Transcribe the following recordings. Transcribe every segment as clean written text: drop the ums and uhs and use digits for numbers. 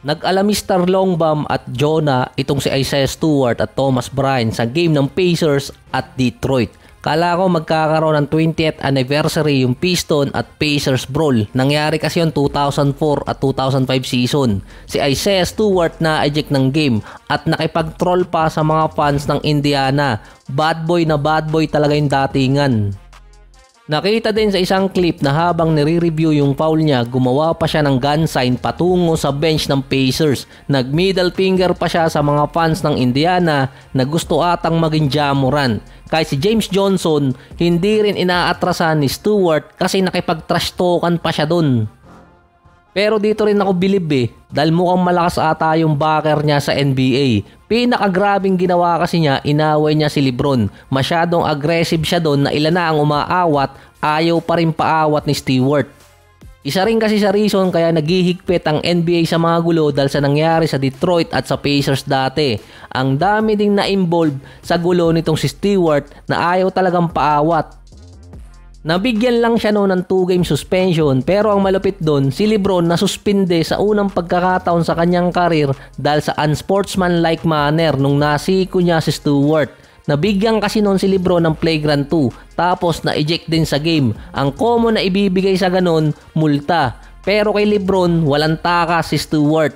Nag-ala Mr. Longbam at Jonah itong si Isaiah Stewart at Thomas Bryant sa game ng Pacers at Detroit. Kala ko magkakaroon ng 20th anniversary yung Piston at Pacers brawl. Nangyari kasi yun 2004 at 2005 season. Si Isaiah Stewart na eject ng game at nakipag-troll pa sa mga fans ng Indiana. Bad boy na bad boy talaga yung datingan. Nakita din sa isang clip na habang nire-review yung foul niya, gumawa pa siya ng gun sign patungo sa bench ng Pacers. Nag-middle finger pa siya sa mga fans ng Indiana na gusto atang maging Ja Morant. Kahit si James Johnson, hindi rin inaatrasan ni Stewart kasi nakipag-trash talkan pa siya dun. Pero dito rin ako bilib dahil mukhang malakas ata yung backer niya sa NBA. Pinakagrabing ginawa kasi niya, inaway niya si LeBron. Masyadong aggressive siya doon na ilan na ang umaawat, ayaw pa rin paawat ni Stewart. Isa rin kasi sa reason kaya naghihigpit ang NBA sa mga gulo dahil sa nangyari sa Detroit at sa Pacers dati. Ang dami ding na-involve sa gulo nitong si Stewart na ayaw talagang paawat. Nabigyan lang siya noon ng 2-game suspension pero ang malupit doon, si LeBron nasuspinde sa unang pagkakataon sa kanyang karir dahil sa unsportsmanlike manner nung nasiko niya si Stewart. Nabigyan kasi noon si LeBron ng flagrant 2 tapos na-eject din sa game. Ang common na ibibigay sa ganon, multa. Pero kay LeBron, walang takas si Stewart.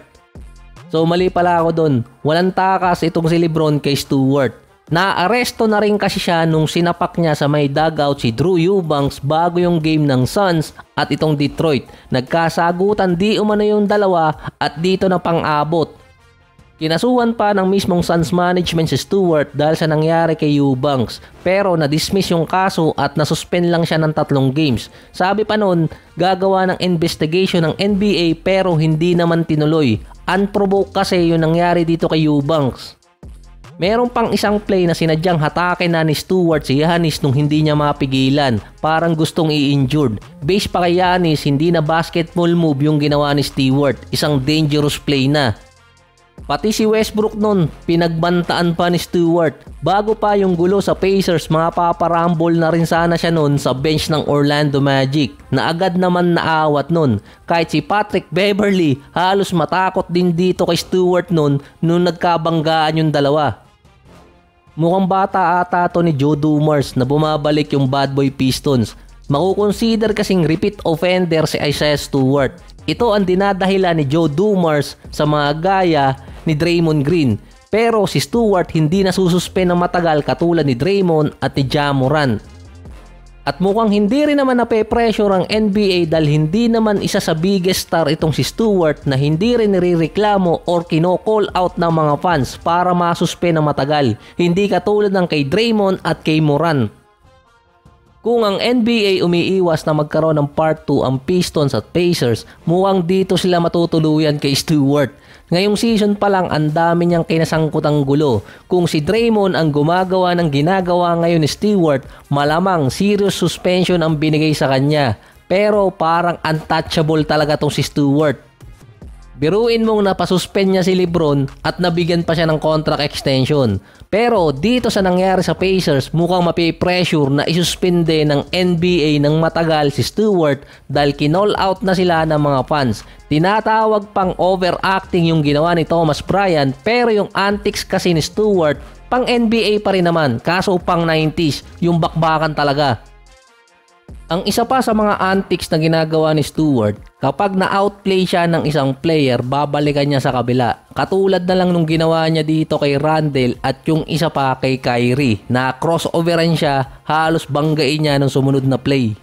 So mali pala ako doon. Walang takas itong si LeBron kay Stewart. Naaresto na rin kasi siya nung sinapak niya sa may dugout si Drew Eubanks bago yung game ng Suns at itong Detroit. Nagkasagutan di umano yung dalawa at dito na pang-abot. Kinasuhan pa ng mismong Suns management si Stewart dahil sa nangyari kay Eubanks pero na-dismiss yung kaso at nasuspend lang siya ng 3 games. Sabi pa nun, gagawa ng investigation ng NBA pero hindi naman tinuloy. Unprovoked kasi yung nangyari dito kay Eubanks. Meron pang isang play na sinadyang hatakin na ni Stewart si Giannis nung hindi niya mapigilan. Parang gustong i-injured. Base pa kay Giannis, hindi na basketball move yung ginawa ni Stewart. Isang dangerous play na. Pati si Westbrook nun, pinagbantaan pa ni Stewart. Bago pa yung gulo sa Pacers, mga paparambol na rin sana siya nun sa bench ng Orlando Magic na agad naman naawat nun. Kahit si Patrick Beverley halos matakot din dito kay Stewart nun nung nagkabanggaan yung dalawa. Mukhang bata ata to ni Joe Dumars na bumabalik yung bad boy Pistons. Makukonsider kasing repeat offender si Isaiah Stewart. Ito ang dinadahilan ni Joe Dumars sa mga gaya ni Draymond Green. Pero si Stewart hindi nasususpend ng matagal katulad ni Draymond at ni Ja Morant. At mukhang hindi rin naman nape-pressure ang NBA dahil hindi naman isa sa biggest star itong si Stewart na hindi rin nirereklamo or kino-call out ng mga fans para masuspend ng matagal. Hindi katulad ng kay Draymond at kay Morant. Kung ang NBA umiiwas na magkaroon ng part 2 ang Pistons at Pacers, mukhang dito sila matutuluyan kay Stewart. Ngayong season pa lang ang dami niyang kinasangkutang gulo. Kung si Draymond ang gumagawa ng ginagawa ngayon ni Stewart, malamang serious suspension ang binigay sa kanya. Pero parang untouchable talaga tong si Stewart. Biruin mong napasuspend niya si LeBron at nabigyan pa siya ng contract extension. Pero dito sa nangyari sa Pacers, mukhang mapipressure na isuspinde ng NBA ng matagal si Stewart dahil kinall out na sila ng mga fans. Tinatawag pang overacting yung ginawa ni Thomas Bryant pero yung antics kasi ni Stewart pang NBA pa rin naman kaso pang 90s yung bakbakan talaga. Ang isa pa sa mga antics na ginagawa ni Stewart, kapag na-outplay siya ng isang player, babalikan niya sa kabila. Katulad na lang nung ginawa niya dito kay Randle at yung isa pa kay Kyrie na crossoveran siya, halos banggain niya ng sumunod na play.